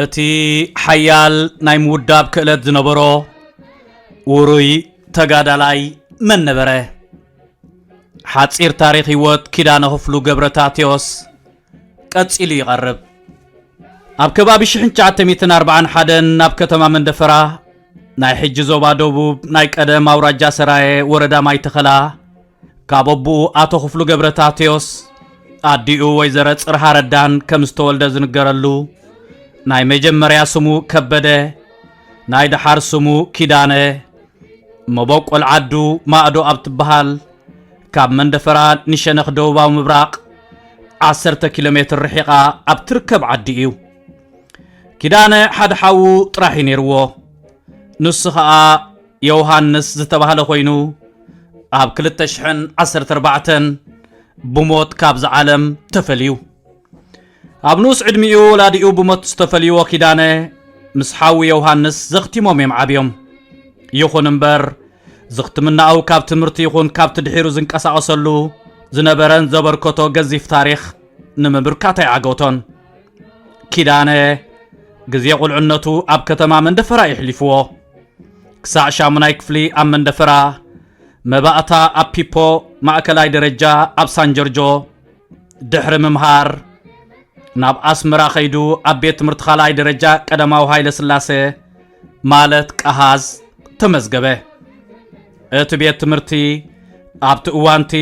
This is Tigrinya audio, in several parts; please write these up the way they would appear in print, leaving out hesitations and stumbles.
እቲ ሓያል ናይ ምውዳብ ክእለት ዝነበሮ ውሩይ ተጋዳላይ መን ነበረ? ሓፂር ታሪክ ህይወት ኪዳነ ክፍሉ ገብረታቴዎስ ቀፂሉ ይቐርብ። ኣብ ከባቢ 1941 ናብ ከተማ መንደፈራ ናይ ሕጂ ዞባ ደቡብ ናይ ቀደም አውራጃ ሰራየ ወረዳ ማይ ተኸላ ካብ ኣቦኡ ኣቶ ክፍሉ ገብረታቴዎስ ኣዲኡ ወይዘሮ ጽርሃ ረዳን ከም ዝተወልደ ዝንገረሉ ናይ መጀመርያ ስሙ ከበደ ናይ ድሓር ስሙ ኪዳነ መቦቆል ዓዱ ማእዶ ኣብ ትበሃል ካብ መንደፈራ ንሸነኽ ደቡባዊ ምብራቕ 10 ኪሎ ሜትር ርሒቓ ኣብ ትርከብ ዓዲ እዩ። ኪዳነ ሓደ ሓዉ ጥራሕ ነይርዎ። ንሱ ከዓ ዮሃንስ ዝተባሃለ ኮይኑ ኣብ 2014 ብሞት ካብ ዝዓለም ተፈልዩ። ኣብ ንኡስ ዕድሚኡ ወላዲኡ ብሞት ዝተፈልይዎ ኪዳነ ምስ ሓዊ ዮሃንስ ዘኽቲሞም እዮም ዓብዮም። ይኹን እምበር ዝኽትምናኡ ካብ ትምህርቲ ይኹን ካብ ትድሒሩ ዝንቀሳቐሰሉ ዝነበረን ዘበርከቶ ገዚፍ ታሪክ ንምብርካት ኣይዓገቶን። ኪዳነ ግዜ ቁልዕነቱ ኣብ ከተማ መንደፈራ ይሕሊፍዎ። ክሳዕ 8ይ ክፍሊ ኣብ መንደፈራ መባእታ ኣብ ፒፖ ማእከላይ ደረጃ ኣብ ሳንጀርጆ ድሕሪ ምምሃር ናብ ኣስመራ ኸይዱ ኣብ ቤት ትምህርቲ ካልኣይ ደረጃ ቀዳማዊ ሃይለ ስላሴ ማለት ቀሃዝ ተመዝገበ። እቲ ቤት ትምህርቲ ኣብቲ እዋንቲ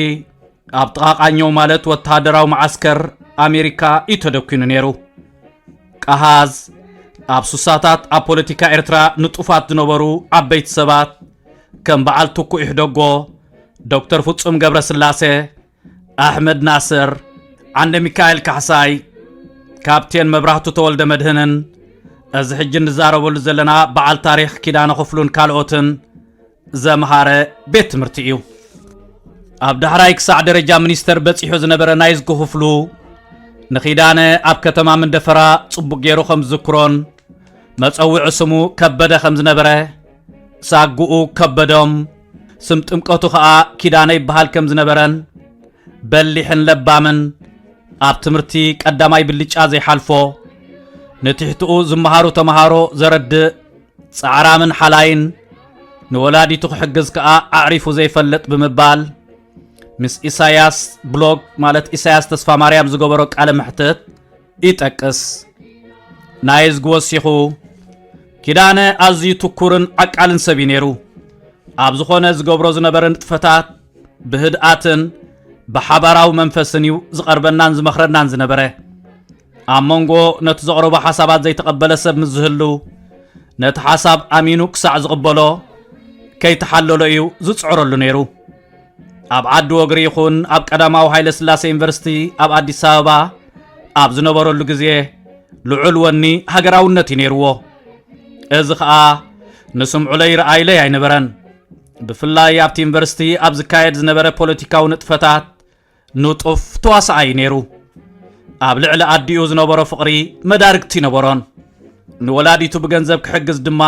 ኣብ ጥቓቃኞ ማለት ወታደራዊ ማዓስከር ኣሜሪካ ይተደኪኑ ነይሩ። ቀሃዝ ኣብ ሱሳታት ኣብ ፖለቲካ ኤርትራ ንጡፋት ዝነበሩ ዓበይቲ ሰባት ከም በዓል ትኩ ይሕደጎ፣ ዶክተር ፍጹም ገብረስላሴ፣ ኣሕመድ ናስር፣ ዓንደ ሚካኤል ካሕሳይ፣ ካፕቴን መብራህቱ ተወልደ መድህንን እዚ ሕጂ ንዛረበሉ ዘለና በዓል ታሪክ ኪዳነ ክፍሉን ካልኦትን ዘምሃረ ቤት ትምህርቲ እዩ። ኣብ ዳሕራይ ክሳዕ ደረጃ ሚኒስተር በፂሑ ዝነበረ ናይ ዝጉ ክፍሉ ንኪዳነ ኣብ ከተማ መንደፈራ ጽቡቕ ገይሩ ከም ዝዝክሮን መፀውዒ ስሙ ከበደ ከም ዝነበረ ሳጉኡ ከበዶም ስም ጥምቀቱ ከዓ ኪዳነ ይበሃል ከም ዝነበረን በሊሕን ለባምን ኣብ ትምህርቲ ቀዳማይ ብልጫ ዘይሓልፎ ነትሕትኡ ዝመሃሩ ተመሃሮ ዘረድእ ጻዕራምን ሓላይን ንወላዲቱ ክሕግዝ ከዓ ኣዕሪፉ ዘይፈልጥ ብምባል ምስ ኢሳያስ ብሎግ ማለት ኢሳያስ ተስፋ ማርያም ዝገበሮ ቃለ መሕተት ይጠቅስ። ናይ ዝግወሲኹ ኪዳነ ኣዝዩ ትኩርን ዓቃልን ሰብ ነይሩ። ኣብ ዝኾነ ዝገብሮ ዝነበረ ንጥፈታት ብህድኣትን ብሓባራዊ መንፈስን እዩ ዝቐርበናን ዝመኽረናን ዝነበረ። ኣብ መንጎ ነቲ ዘቕረቦ ሓሳባት ዘይተቐበለ ሰብ ምስ ዝህሉ ነቲ ሓሳብ ኣሚኑ ክሳዕ ዝቕበሎ ከይተሓለሎ እዩ ዝፅዕረሉ ነይሩ። ኣብ ዓዲ ወግሪ ይኹን ኣብ ቀዳማዊ ሃይለ ስላሴ ዩኒቨርሲቲ ኣብ ኣዲስ ኣበባ ኣብ ዝነበረሉ ግዜ ልዑል ወኒ ሃገራውነት እዩ ነይርዎ። እዚ ከዓ ንስምዑለይ ረኣይለይ ኣይነበረን። ብፍላይ ኣብቲ ዩኒቨርሲቲ ኣብ ዝካየድ ዝነበረ ፖለቲካዊ ንጥፈታት ንጡፍ ተዋሳኣይ ነይሩ። ኣብ ልዕሊ ኣዲኡ ዝነበሮ ፍቕሪ መዳርግቲ ነበሮን። ንወላዲቱ ብገንዘብ ክሕግዝ ድማ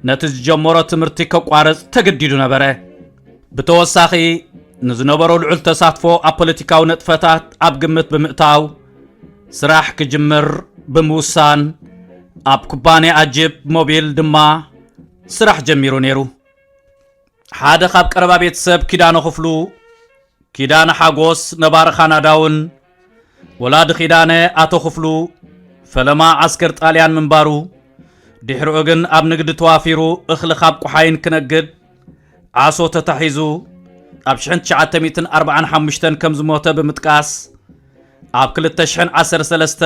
ነቲ ዝጀመሮ ትምህርቲ ከቋርፅ ተገዲዱ ነበረ። ብተወሳኺ ንዝነበሮ ልዑል ተሳትፎ ኣብ ፖለቲካዊ ነጥፈታት ኣብ ግምት ብምእታው ስራሕ ክጅምር ብምውሳን ኣብ ኩባንያ ኣጅብ ሞቢል ድማ ስራሕ ጀሚሩ ነይሩ። ሓደ ካብ ቀረባ ቤተሰብ ኪዳነ ክፍሉ ኪዳነ ሓጎስ ነባር ካናዳውን ወላዲ ኪዳነ ኣቶ ክፍሉ ፈለማ ዓስከር ጣልያን ምንባሩ ድሕሪኡ ግን ኣብ ንግዲ ተዋፊሩ እኽሊ ካብ ቁሓይን ክነግድ ዓሶ ተታሒዙ ኣብ 1945 ከም ዝሞተ ብምጥቃስ ኣብ 2013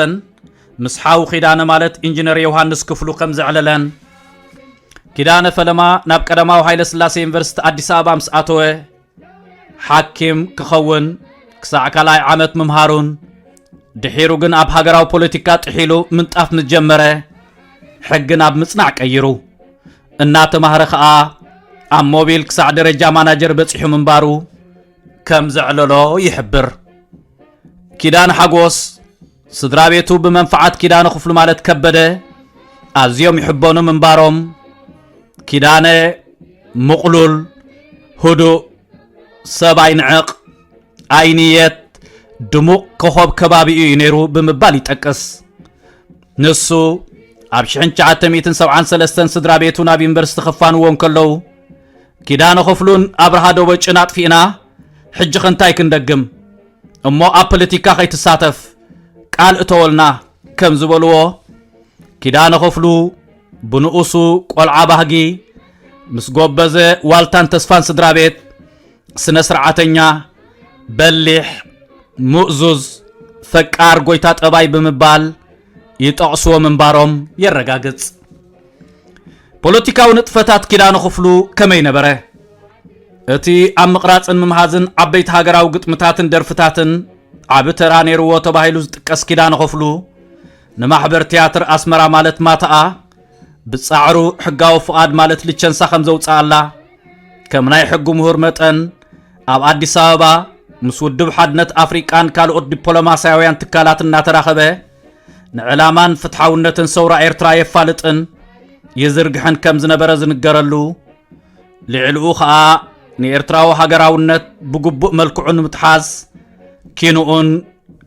ምስ ሓዊ ኪዳነ ማለት ኢንጂነር ዮሃንስ ክፍሉ ከም ዘዕለለን ኪዳነ ፈለማ ናብ ቀዳማዊ ሃይለ ስላሴ ዩኒቨርሲቲ ኣዲስ ኣበባ ምስ ኣተወ ሓኪም ክኸውን ክሳዕ ካልኣይ ዓመት ምምሃሩን ድሒሩ ግን ኣብ ሃገራዊ ፖለቲካ ጥሒሉ ምንጣፍ ምጀመረ ሕግን ኣብ ምጽናዕ ቀይሩ እናተማህረ ከዓ ኣብ ሞቢል ክሳዕ ደረጃ ማናጀር በፂሑ ምንባሩ ከም ዘዕለሎ ይሕብር። ኪዳነ ሓጎስ ስድራ ቤቱ ብመንፈዓት ኪዳነ ክፍሉ ማለት ከበደ ኣዝዮም ይሕበኑ ምንባሮም ኪዳነ ምቕሉል ህዱእ ሰብኣይ ንዕቕ ኣይንየት ድሙቕ ኮኸብ ከባቢኡ እዩ ነይሩ ብምባል ይጠቅስ። ንሱ ኣብ 1973 ስድራ ቤቱ ናብ ዩኒቨርሲቲ ክፋንዎን ከለዉ ኪዳነ ክፍሉን ኣብርሃ ደበጭን ኣጥፊእና ሕጂ ክንታይ ክንደግም እሞ ኣብ ፖለቲካ ከይትሳተፍ ቃል እተወልና ከም ዝበልዎ ኪዳነ ክፍሉ ብንኡሱ ቆልዓ ባህጊ ምስ ጎበዘ ዋልታን ተስፋን ስድራ ቤት ስነ ስርዓተኛ በሊሕ ሙእዙዝ ፈቃር ጎይታ ጠባይ ብምባል ይጠቕስዎ ምንባሮም የረጋግጽ። ፖለቲካዊ ንጥፈታት ኪዳነ ክፍሉ ከመይ ነበረ? እቲ ኣብ ምቕራጽን ምምሃዝን ዓበይቲ ሃገራዊ ግጥምታትን ደርፍታትን ዓብ ተራ ነይርዎ ተባሂሉ ዝጥቀስ ኪዳነ ክፍሉ ንማሕበር ቲያትር ኣስመራ ማለት ማታኣ ብጻዕሩ ሕጋዊ ፍቓድ ማለት ልቸንሳ ከም ዘውፅኣላ ከም ናይ ሕጊ ምሁር መጠን ኣብ ኣዲስ ኣበባ ምስ ውድብ ሓድነት ኣፍሪቃን ካልኦት ዲፕሎማስያውያን ትካላት እናተራኸበ ንዕላማን ፍትሓውነትን ሰውራ ኤርትራ የፋልጥን ይዝርግሕን ከም ዝነበረ ዝንገረሉ ልዕልኡ ከዓ ንኤርትራዊ ሃገራውነት ብግቡእ መልክዑ ንምትሓዝ ኪንኡን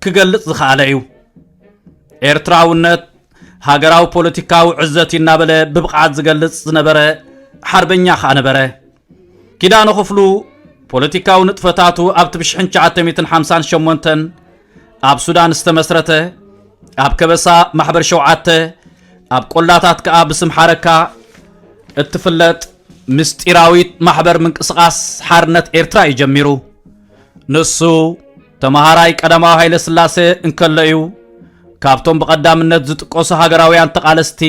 ክገልጽ ዝኸኣለ እዩ። ኤርትራውነት ሃገራዊ ፖለቲካዊ ዕዘት እናበለ ብብቕዓት ዝገልጽ ዝነበረ ሓርበኛ ከዓ ነበረ። ኪዳነ ክፍሉ ፖለቲካዊ ንጥፈታቱ ኣብቲ ብ1958 ኣብ ሱዳን ዝተመስረተ ኣብ ከበሳ ማሕበር 7 ኣብ ቆላታት ከዓ ብስም ሓረካ እትፍለጥ ምስጢራዊት ማሕበር ምንቅስቓስ ሓርነት ኤርትራ እዩ ጀሚሩ። ንሱ ተማሃራይ ቀዳማዊ ሃይለ ስላሴ እንከሎ እዩ ካብቶም ብቐዳምነት ዝጥቀሱ ሃገራውያን ተቓለስቲ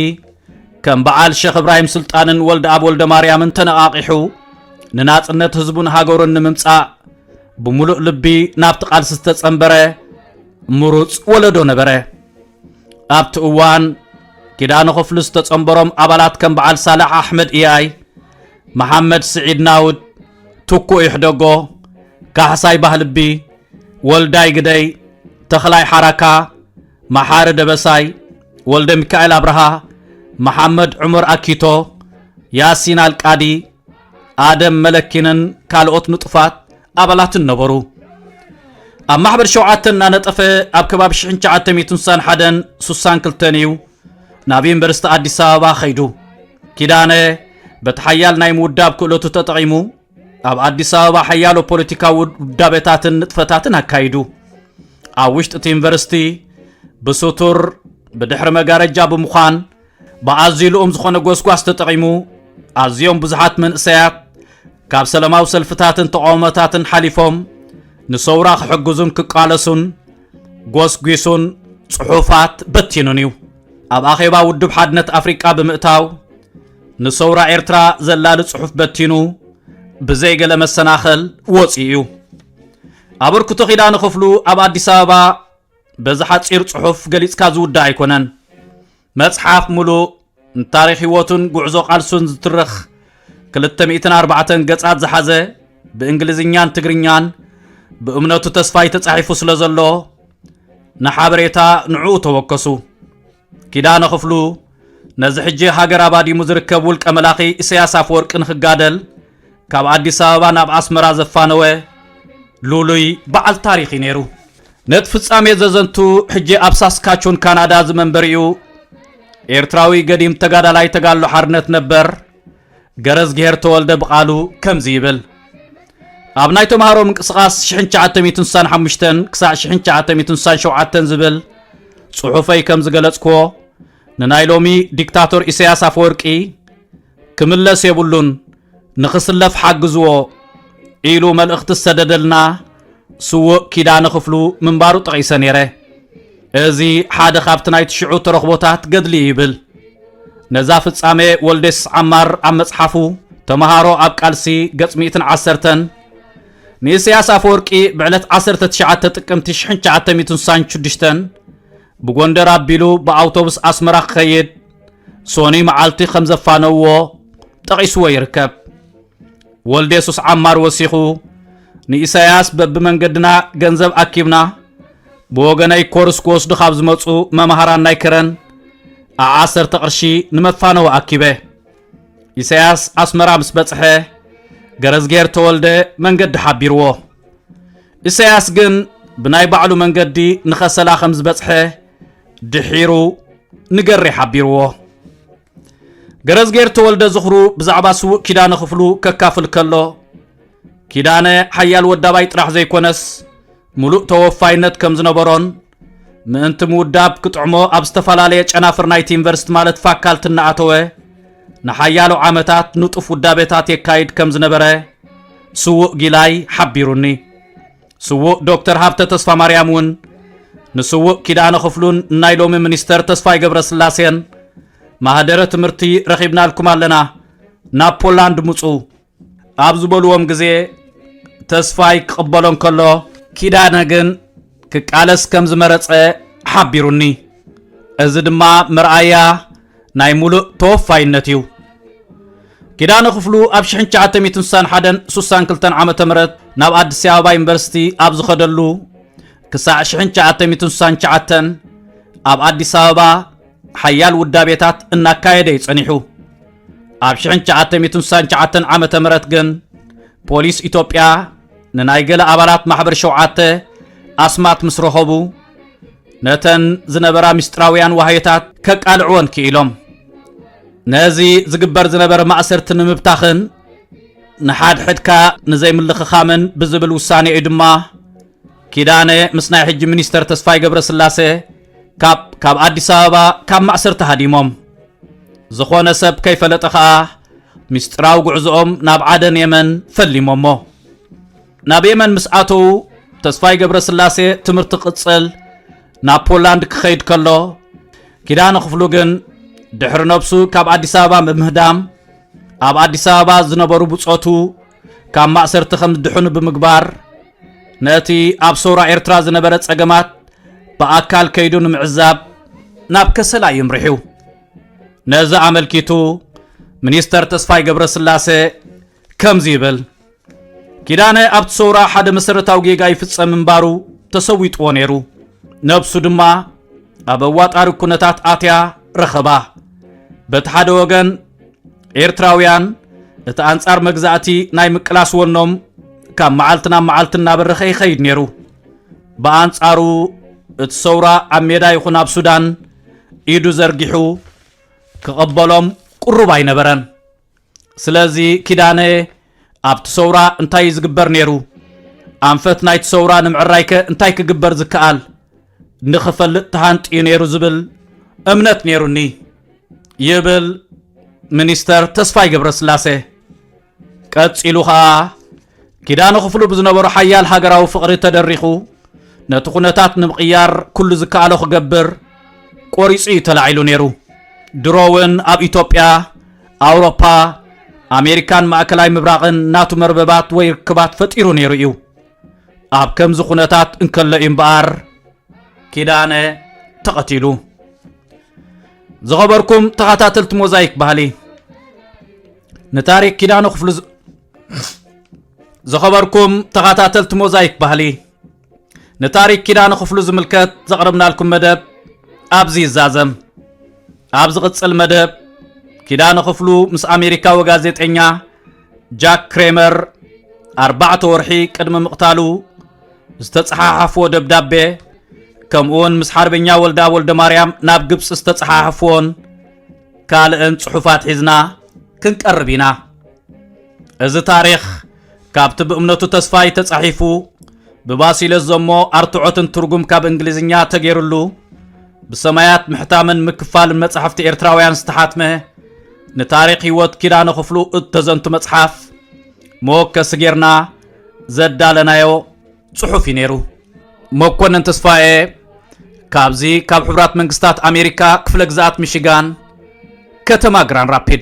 ከም በዓል ሼኽ እብራሂም ስልጣንን ወልደ ኣብ ወልደ ማርያምን ተነቓቂሑ ንናጽነት ህዝቡን ሃገሩን ንምምጻእ ብምሉእ ልቢ ናብቲ ቃልሲ ዝተጸንበረ ምሩጽ ወለዶ ነበረ። ኣብቲ እዋን ኪዳነ ክፍሉ ዝተጸንበሮም ኣባላት ከም በዓል ሳላሕ ኣሕመድ ኢያይ፣ መሐመድ ስዒድ ናውድ፣ ትኩ ይሕደጎ፣ ካሕሳይ ባህልቢ፣ ወልዳይ ግደይ፣ ተኽላይ ሓረካ፣ መሓሪ ደበሳይ፣ ወልደ ሚካኤል ኣብርሃ፣ መሐመድ ዑመር ኣኪቶ፣ ያሲን አልቃዲ፣ ኣደም መለኪንን ካልኦት ንጡፋት ኣባላትን ነበሩ። ኣብ ማሕበር 7 እናነጠፈ ኣብ ከባቢ 1961-62 እዩ ናብ ዩኒቨርሲቲ ኣዲስ ኣበባ ኸይዱ። ኪዳነ በቲ ሓያል ናይ ምውዳብ ክእለቱ ተጠቒሙ ኣብ ኣዲስ ኣበባ ሓያሎ ፖለቲካዊ ውዳቤታትን ንጥፈታትን ኣካይዱ። ኣብ ውሽጢ እቲ ዩኒቨርሲቲ ብስቱር ብድሕሪ መጋረጃ ብምዃን ብኣዝዩ ልኡም ዝኾነ ጎስጓስ ተጠቒሙ ኣዝዮም ብዙሓት መንእሰያት ካብ ሰላማዊ ሰልፍታትን ተቃውሞታትን ሓሊፎም ንሰውራ ክሕግዙን ክቃለሱን ጎስጒሱን ጽሑፋት በቲኑን እዩ። ኣብ ኣኼባ ውድብ ሓድነት ኣፍሪቃ ብምእታው ንሰውራ ኤርትራ ዘላሊ ጽሑፍ በቲኑ ብዘይገለ መሰናኸል ወፂኡ እዩ። ኣበርክቶ ኪዳነ ክፍሉ ኣብ ኣዲስ ኣበባ በዚ ሓፂር ጽሑፍ ገሊጽካ ዝውዳ ኣይኮነን። መጽሓፍ ሙሉእ ንታሪኽ ህይወቱን ጉዕዞ ቃልሱን ዝትርኽ 204 ገጻት ዝሓዘ ብእንግሊዝኛን ትግርኛን ብእምነቱ ተስፋይ ተጻሒፉ ስለ ዘሎ ንሓበሬታ ንዕኡ ተወከሱ። ኪዳነ ክፍሉ ነዚ ሕጂ ሃገር ኣባዲሙ ዝርከብ ውልቀ መላኺ ኢሳያስ ኣፈወርቂ ንኽጋደል ካብ ኣዲስ ኣበባ ናብ ኣስመራ ዘፋነወ ሉሉይ በዓል ታሪኽ ነይሩ። ነቲ ፍጻሜ ዘዘንቱ ሕጂ ኣብ ሳስካቹን ካናዳ ዝመንበር እዩ ኤርትራዊ ገዲም ተጋዳላይ ተጋድሎ ሓርነት ነበር ገረዝ ጌር ተወልደ ብቓሉ ከምዚ ይብል። ኣብ ናይ ተምሃሮ ምንቅስቓስ 1965 ክሳዕ 1967 ዝብል ጽሑፈይ ከም ዝገለጽክዎ ንናይ ሎሚ ዲክታቶር ኢሳያስ ኣፈወርቂ ክምለስ የብሉን ንኽስለፍ ሓግዝዎ ኢሉ መልእኽቲ ዝሰደደልና ስውእ ኪዳነ ክፍሉ ምንባሩ ጠቒሰ ነይረ። እዚ ሓደ ካብቲ ናይቲ ሽዑ ተረኽቦታት ገድሊ ይብል። ነዛ ፍጻሜ ወልደስ ዓማር ኣብ መጽሓፉ ተምሃሮ ኣብ ቃልሲ ገጽ 110 ንኢሳያስ አፈወርቂ ብዕለት 19 ጥቅምቲ 1966 ብጎንደር አቢሉ በአውቶቡስ አስመራ ክኸይድ ሶኒ መዓልቲ ከም ዘፋነዎ ጠቂስዎ ይርከብ። ወልደ የሱስ ዓማር ወሲኹ ንኢሳያስ በብመንገድና ገንዘብ አኪብና ብወገነይ ኮርስ ክወስዱ ካብ ዝመፁ መምሃራን ናይ ክረን 10 ቅርሺ ንመፋነው አኪበ። ኢሳያስ አስመራ ምስ በጽሐ ገረዝጌር ተወልደ መንገዲ ሓቢርዎ። ኢሳያስ ግን ብናይ ባዕሉ መንገዲ ንኸሰላ ከም ዝበጽሐ ድሒሩ ንገሪ ሓቢርዎ። ገረዝጌር ተወልደ ዝኽሩ ብዛዕባ ስውእ ኪዳነ ክፍሉ ከካፍል ከሎ ኪዳነ ሓያል ወዳባይ ጥራሕ ዘይኮነስ ሙሉእ ተወፋይነት ከም ዝነበሮን ምእንቲ ምውዳብ ክጥዕሞ ኣብ ዝተፈላለየ ጨናፍር ናይቲ ዩኒቨርሲቲ ማለት ፋካልቲ እናኣተወ ንሓያሎ ዓመታት ንጡፍ ውዳቤታት የካይድ ከም ዝነበረ ስውእ ጊላይ ሓቢሩኒ። ስውእ ዶክተር ሃብተ ተስፋ ማርያም እውን ንስውእ ኪዳነ ክፍሉን ናይ ሎሚ ሚኒስተር ተስፋይ ገብረስላሴን ማህደረ ትምህርቲ ረኺብናልኩም ኣለና ናብ ፖላንድ ምፁ ኣብ ዝበልዎም ግዜ ተስፋይ ክቕበሎን ከሎ ኪዳነ ግን ክቃለስ ከም ዝመረፀ ሓቢሩኒ። እዚ ድማ ምርኣያ ናይ ሙሉእ ተወፋይነት እዩ። ኪዳነ ክፍሉ ኣብ 1961-62 ዓመተ ምህረት ናብ ኣዲስ ኣበባ ዩኒቨርሲቲ ኣብ ዝኸደሉ ክሳዕ 1969 ኣብ ኣዲስ ኣበባ ሓያል ውዳቤታት እናካየደ ይጸኒሑ። ኣብ 1969 ዓመተ ምህረት ግን ፖሊስ ኢትዮጵያ ንናይ ገለ ኣባላት ማሕበር 7 ኣስማት ምስ ረኸቡ ነተን ዝነበራ ምስጢራውያን ዋህየታት ከቃልዕዎን ክኢሎም ነዚ ዝግበር ዝነበረ ማእሰርቲ ንምብታኽን ንሓድሕድካ ንዘይምልኽኻምን ብዝብል ውሳኔ እዩ ድማ ኪዳነ ምስ ናይ ሕጂ ሚኒስተር ተስፋይ ገብረስላሴ ካብ ኣዲስ ኣበባ ካብ ማእሰርቲ ሃዲሞም። ዝኾነ ሰብ ከይፈለጠ ከዓ ምስጢራዊ ጉዕዞኦም ናብ ዓደን የመን ፈሊሞሞ። ናብ የመን ምስ ኣተው ተስፋይ ገብረስላሴ ትምህርቲ ቅጽል ናብ ፖላንድ ክኸይድ ከሎ ኪዳነ ክፍሉ ግን ድሕሪ ነብሱ ካብ ኣዲስ ኣበባ ብምህዳም ኣብ ኣዲስ ኣበባ ዝነበሩ ብጾቱ ካብ ማእሰርቲ ከም ዝድሕኑ ብምግባር ነቲ ኣብ ሶራ ኤርትራ ዝነበረ ጸገማት ብኣካል ከይዱ ንምዕዛብ ናብ ከሰላ ይምርሑ። ነዚ ኣመልኪቱ ሚኒስተር ተስፋይ ገብረስላሴ ከምዚ ይብል ኪዳነ ኣብቲ ሶራ ሓደ መሰረታዊ ጌጋ ይፍጸም እምባሩ ተሰዊጥዎ ነይሩ። ነብሱ ድማ ኣብ ኣዋጣሪ ኩነታት ኣትያ ረኸባ። በቲ ሓደ ወገን ኤርትራውያን እቲ ኣንጻር መግዛእቲ ናይ ምቅላስ ወኖም ካብ መዓልቲ ናብ መዓልቲ እናበረኸ ይኸይድ ነይሩ። ብኣንጻሩ እቲ ሰውራ ኣብ ሜዳ ይኹን ኣብ ሱዳን ኢዱ ዘርጊሑ ክቕበሎም ቁሩብ ኣይነበረን። ስለዚ ኪዳነ ኣብቲ ሰውራ እንታይ ዝግበር ነይሩ? ኣንፈት ናይቲ ሰውራ ንምዕራይከ እንታይ ክግበር ዝከኣል ንኽፈልጥ ተሃንጥዩ ነይሩ ዝብል እምነት ነይሩኒ ይብል ሚኒስተር ተስፋይ ገብረስላሴ። ቀፂሉ ከዓ ኪዳነ ክፍሉ ብዝነበሩ ሓያል ሃገራዊ ፍቕሪ ተደሪኹ ነቲ ኩነታት ንምቕያር ኩሉ ዝከኣሎ ክገብር ቆሪፁ እዩ ተላዒሉ ነይሩ። ድሮ እውን ኣብ ኢትዮጵያ፣ ኣውሮፓ፣ ኣሜሪካን ማእከላይ ምብራቕን ናቱ መርበባት ወይ ርክባት ፈጢሩ ነይሩ እዩ። ኣብ ከምዚ ኩነታት እንከሎ እዩ እምበኣር ኪዳነ ተቐቲሉ። ዝኸበርኩም ተኸታተልቲ ሞዛይክ ባህሊ ንታሪክ ኪዳነ ክፍሉ ዝኸበርኩም ተኸታተልቲ ሞዛይክ ባህሊ ንታሪክ ኪዳነ ክፍሉ ዝምልከት ዘቕረብናልኩም መደብ ኣብዚ ይዛዘም። ኣብ ዝቕጽል መደብ ኪዳነ ክፍሉ ምስ ኣሜሪካዊ ጋዜጠኛ ጃክ ክሬመር 4 ወርሒ ቅድሚ ምቕታሉ ዝተፀሓሓፍዎ ደብዳቤ ከምኡውን ምስ ሓርበኛ ወልደ ማርያም ናብ ግብፂ ዝተፀሓሓፍዎን ካልእን ጽሑፋት ሒዝና ክንቀርብ ኢና። እዚ ታሪኽ ካብቲ ብእምነቱ ተስፋይ ተጻሒፉ ብባሲለስ ዘሞ ኣርትዖትን ትርጉም ካብ እንግሊዝኛ ተገይሩሉ ብሰማያት ምሕታምን ምክፋልን መጽሕፍቲ ኤርትራውያን ዝተሓትመ ንታሪኽ ህይወት ኪዳነ ክፍሉ እተዘንቱ መጽሓፍ ሞከስ ጌርና ዘዳለናዮ ጽሑፍ ነይሩ። መኮንን ተስፋዬ ካብዚ ካብ ሕብራት መንግስታት ኣሜሪካ ክፍለ ግዛኣት ሚሽጋን ከተማ ግራንድ ራፒድ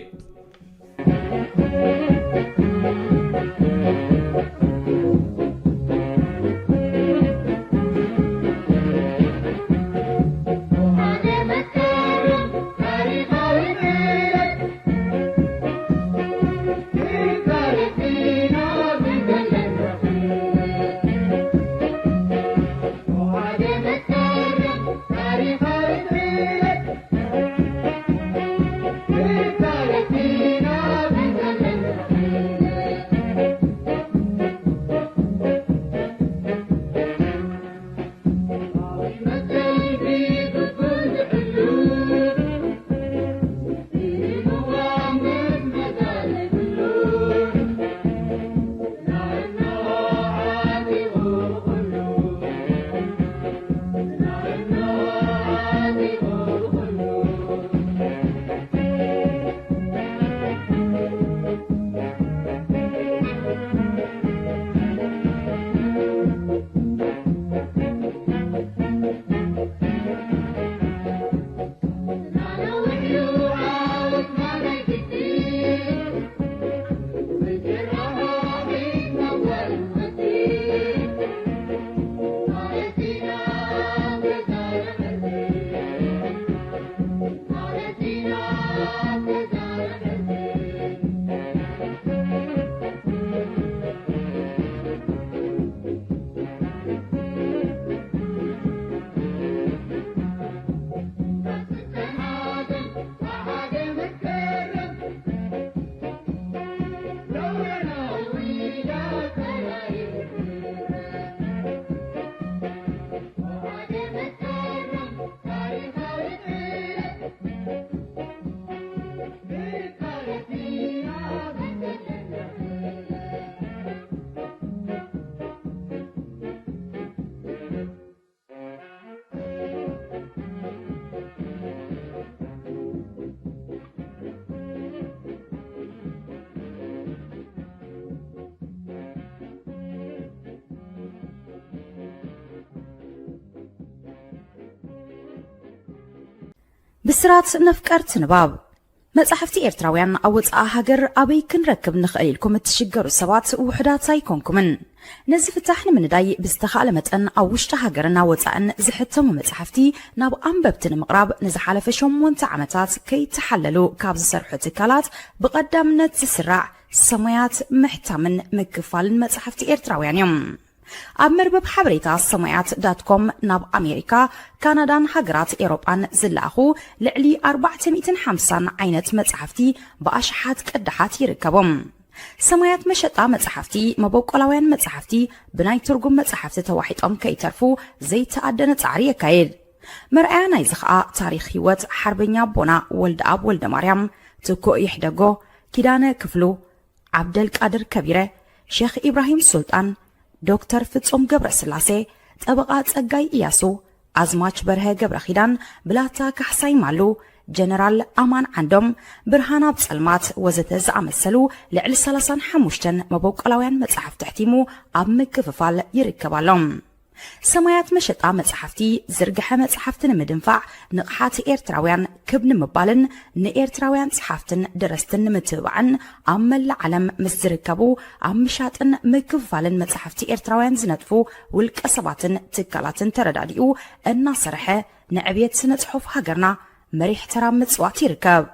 بسرات نفكرت نباب مصحفتي إرتراويان أوصا هاجر أبي كنركب نخيل لكم تشجروا السبات وحدات سايكونكم نزف التحن من داي بستخالمت أن أوشت هاجرنا وصأن زحتم مصحفتي ناب أنببتن مقراب نزحال فشم وانتعمتات كي تحللوا كابز سرحة تكالات بقدام نتسرع سميات محتمن مكفال مصحفتي إرتراويان يوم أمربب حبريتا سميات.com ناب أمريكا كندا هاجرات إيروبان زلاخو لعلي 450 عينت مصحفتي بأشحات كدحات يركبهم سميات مشطا مصحفتي مبوقلاوين مصحفتي بناي ترجم مصحفتي توحيطهم كيترفو زي تأدن تعري يكايد مرأي ناي زخا تاريخ هيوت حربنيا بونا ولد أب ولد مريم تكو يحدقو كيدانة كفلو عبد القادر كبيرة شيخ إبراهيم سلطان دكتور فتصوم قبر سلاسي طبقات ጸጋይ ኢያሱ አዝማች በርሀ ገብረ ኺዳን ብላታ ካሕሳይ ማሉ ጀነራል አማን ዓንዶም ብርሃና ብጸልማት ወዘተ ዝኣመሰሉ ልዕሊ 35 መበቆላውያን መጽሓፍ ተሕቲሙ ኣብ ምክፍፋል ይርከባሎም ሰማያት መሸጣ መጽሐፍቲ ዝርግሐ መጽሐፍትን ምድንፋዕ ንቕሓት ኤርትራውያን ክብን ምባልን ንኤርትራውያን ጸሓፍትን ደረስትን ምትብዓን ኣብ መላእ ዓለም ምስ ዝርከቡ ኣብ ምሻጥን ምክፍፋልን መጽሐፍቲ ኤርትራውያን ዝነጥፉ ውልቀ ሰባትን ትካላትን ተረዳዲኡ እናሰርሐ ንዕብየት ስነ ጽሑፍ ሃገርና መሪሕ ተራ ምጽዋት ይርከብ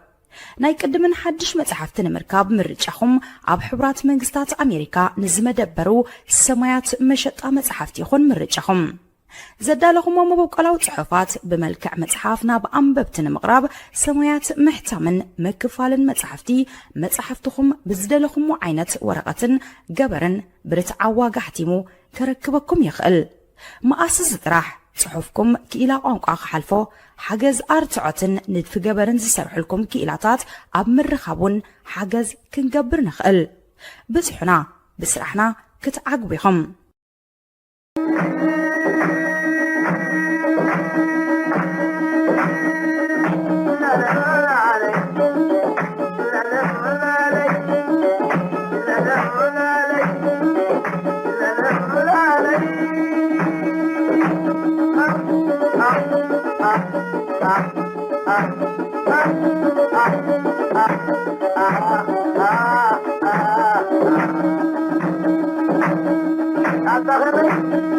ናይ ቅድምን ሓድሽ መጽሐፍትን ምርካብ ምርጫኹም ኣብ ሕቡራት መንግስታት ኣሜሪካ ንዝመደበሩ ሰማያት መሸጣ መጽሐፍቲ ይኹን ምርጫኹም ዘዳለኹም መበቆላው ጽሑፋት ብመልክዕ መጽሐፍ ናብ ኣንበብትን ምቕራብ ሰማያት ምሕታምን ምክፋልን መጽሐፍትኹም ብዝደለኹም ዓይነት ወረቐትን ገበርን ብርትዓዋጋ ሕቲሙ ከረክበኩም ይኽእል ማኣስስ ጥራሕ صحفكم كإلا قنقا خحلفو حجز أرتعتن ندف جبرن زسرحلكم كإلاتات أب مرخابون حجز كنجبر نخل بسحنا بسرحنا كتعقبهم Thank you.